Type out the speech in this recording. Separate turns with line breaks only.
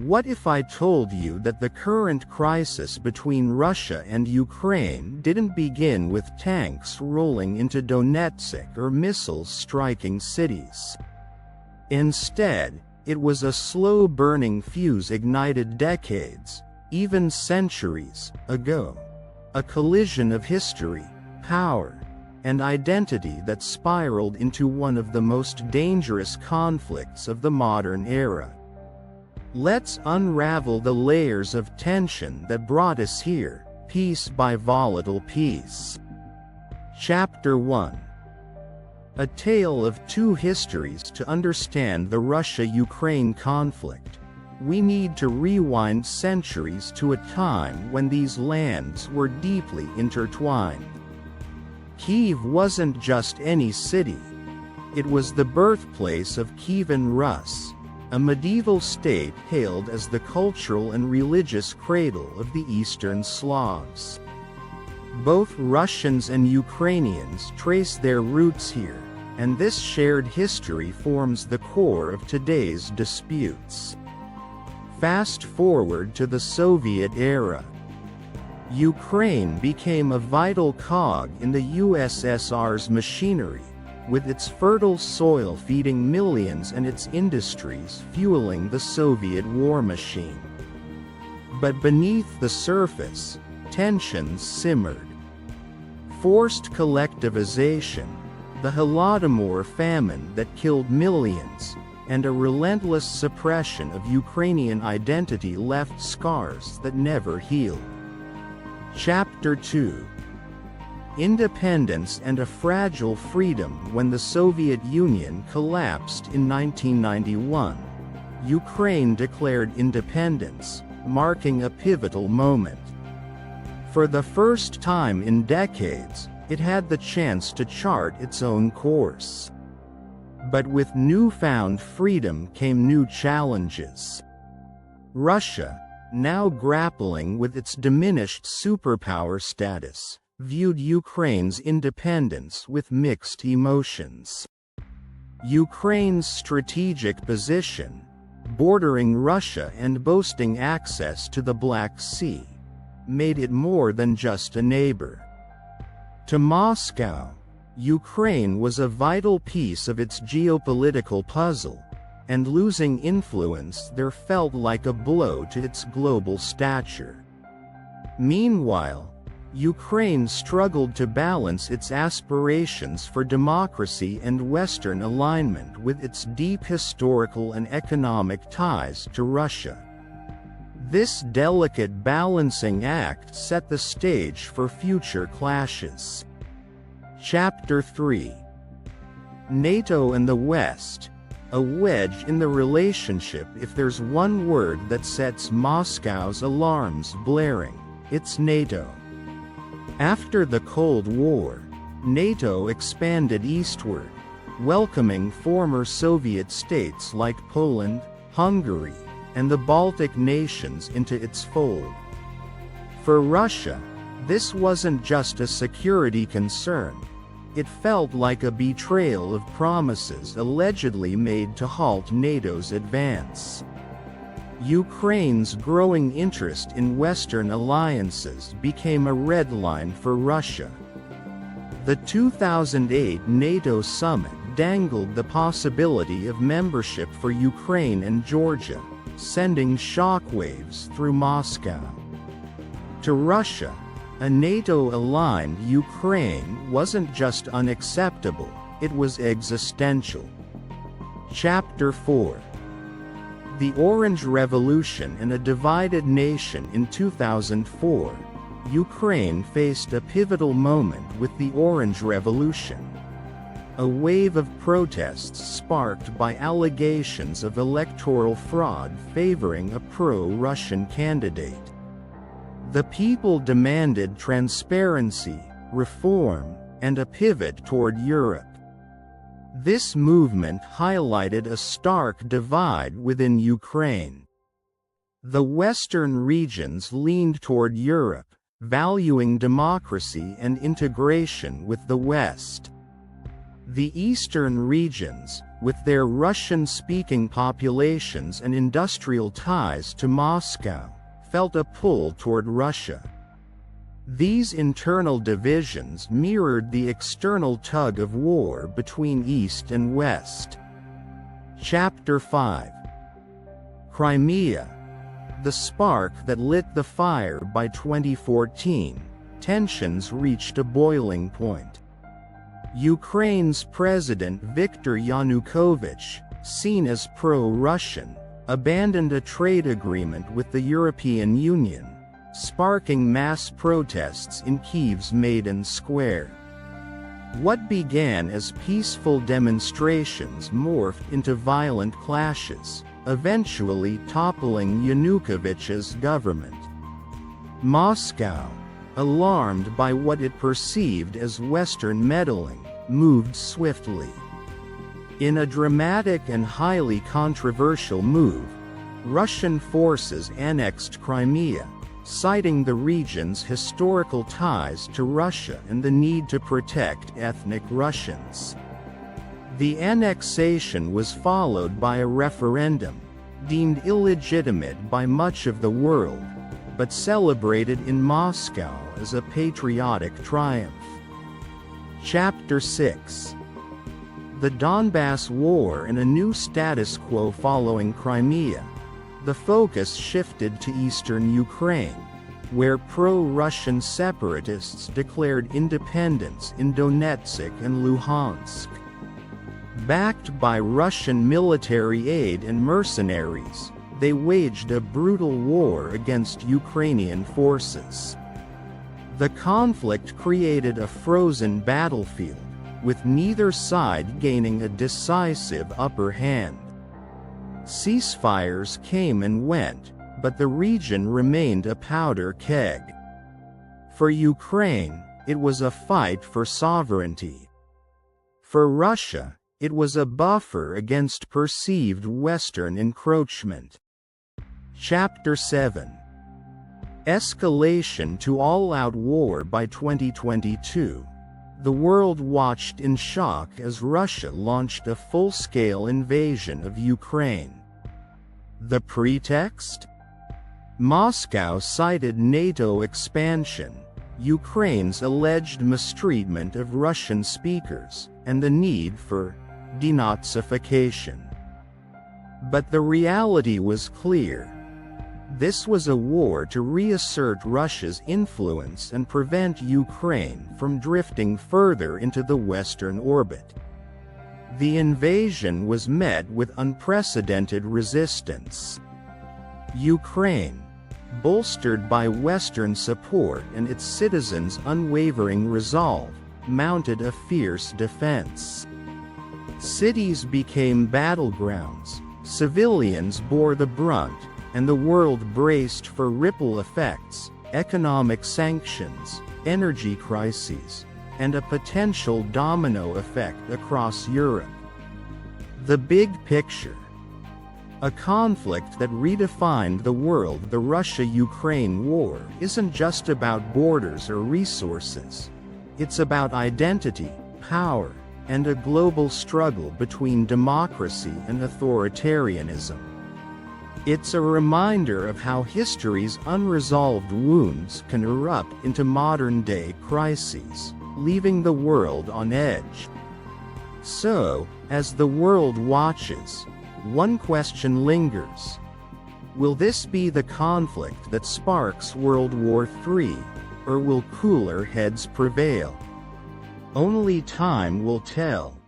What if I told you that the current crisis between Russia and Ukraine didn't begin with tanks rolling into Donetsk or missiles striking cities? Instead, it was a slow-burning fuse ignited decades, even centuries, ago. A collision of history, power, and identity that spiraled into one of the most dangerous conflicts of the modern era. Let's unravel the layers of tension that brought us here, piece by volatile piece. Chapter 1. A Tale of Two Histories. To understand the Russia-Ukraine conflict, we need to rewind centuries to a time when these lands were deeply intertwined. Kyiv wasn't just any city. It was the birthplace of Kievan Rus, a medieval state hailed as the cultural and religious cradle of the Eastern Slavs. Both Russians and Ukrainians trace their roots here, and this shared history forms the core of today's disputes. Fast forward to the Soviet era. Ukraine became a vital cog in the USSR's machinery, with its fertile soil feeding millions and its industries fueling the Soviet war machine. But beneath the surface, tensions simmered. Forced collectivization, the Holodomor famine that killed millions, and a relentless suppression of Ukrainian identity left scars that never healed. Chapter 2. Independence and a fragile freedom. When the Soviet Union collapsed in 1991, Ukraine declared independence, marking a pivotal moment. For the first time in decades, it had the chance to chart its own course. But with newfound freedom came new challenges. Russia, now grappling with its diminished superpower status, viewed Ukraine's independence with mixed emotions. Ukraine's strategic position, bordering Russia and boasting access to the Black Sea, made it more than just a neighbor. To Moscow, Ukraine was a vital piece of its geopolitical puzzle, and losing influence there felt like a blow to its global stature. Meanwhile, Ukraine struggled to balance its aspirations for democracy and Western alignment with its deep historical and economic ties to Russia. This delicate balancing act set the stage for future clashes. Chapter 3. NATO and the West, a wedge in the relationship. If there's one word that sets Moscow's alarms blaring, it's NATO. After the Cold War, NATO expanded eastward, welcoming former Soviet states like Poland, Hungary, and the Baltic nations into its fold. For Russia, this wasn't just a security concern. It felt like a betrayal of promises allegedly made to halt NATO's advance. Ukraine's growing interest in Western alliances became a red line for Russia. The 2008 NATO summit dangled the possibility of membership for Ukraine and Georgia, sending shockwaves through Moscow. To Russia, a NATO-aligned Ukraine wasn't just unacceptable, it was existential. Chapter 4. The Orange Revolution and a divided nation. In 2004, Ukraine faced a pivotal moment with the Orange Revolution. A wave of protests sparked by allegations of electoral fraud favoring a pro-Russian candidate. The people demanded transparency, reform, and a pivot toward Europe. This movement highlighted a stark divide within Ukraine. The Western regions leaned toward Europe, valuing democracy and integration with the West. The Eastern regions, with their Russian-speaking populations and industrial ties to Moscow, felt a pull toward Russia. These internal divisions mirrored the external tug-of-war between East and West. Chapter 5. Crimea. The spark that lit the fire. By 2014, tensions reached a boiling point. Ukraine's President Viktor Yanukovych, seen as pro-Russian, abandoned a trade agreement with the European Union, sparking mass protests in Kyiv's Maidan Square. What began as peaceful demonstrations morphed into violent clashes, eventually toppling Yanukovych's government. Moscow, alarmed by what it perceived as Western meddling, moved swiftly. In a dramatic and highly controversial move, Russian forces annexed Crimea, citing the region's historical ties to Russia and the need to protect ethnic Russians. The annexation was followed by a referendum, deemed illegitimate by much of the world, but celebrated in Moscow as a patriotic triumph. Chapter 6. The Donbas War and a new status quo following Crimea. The focus shifted to eastern Ukraine, where pro-Russian separatists declared independence in Donetsk and Luhansk. Backed by Russian military aid and mercenaries, they waged a brutal war against Ukrainian forces. The conflict created a frozen battlefield, with neither side gaining a decisive upper hand. Ceasefires came and went, but the region remained a powder keg. For Ukraine, it was a fight for sovereignty. For Russia, it was a buffer against perceived Western encroachment. Chapter 7. Escalation to all-out war. By 2022, the world watched in shock as Russia launched a full-scale invasion of Ukraine. The pretext? Moscow cited NATO expansion, Ukraine's alleged mistreatment of Russian speakers, and the need for denazification. But the reality was clear. This was a war to reassert Russia's influence and prevent Ukraine from drifting further into the Western orbit. The invasion was met with unprecedented resistance. Ukraine, bolstered by Western support and its citizens' unwavering resolve, mounted a fierce defense. Cities became battlegrounds, civilians bore the brunt, and the world braced for ripple effects, economic sanctions, energy crises, and a potential domino effect across Europe. The big picture. A conflict that redefined the world. The Russia-Ukraine war isn't just about borders or resources. It's about identity, power, and a global struggle between democracy and authoritarianism. It's a reminder of how history's unresolved wounds can erupt into modern-day crises, leaving the world on edge. So, as the world watches, one question lingers. Will this be the conflict that sparks World War III, or will cooler heads prevail? Only time will tell.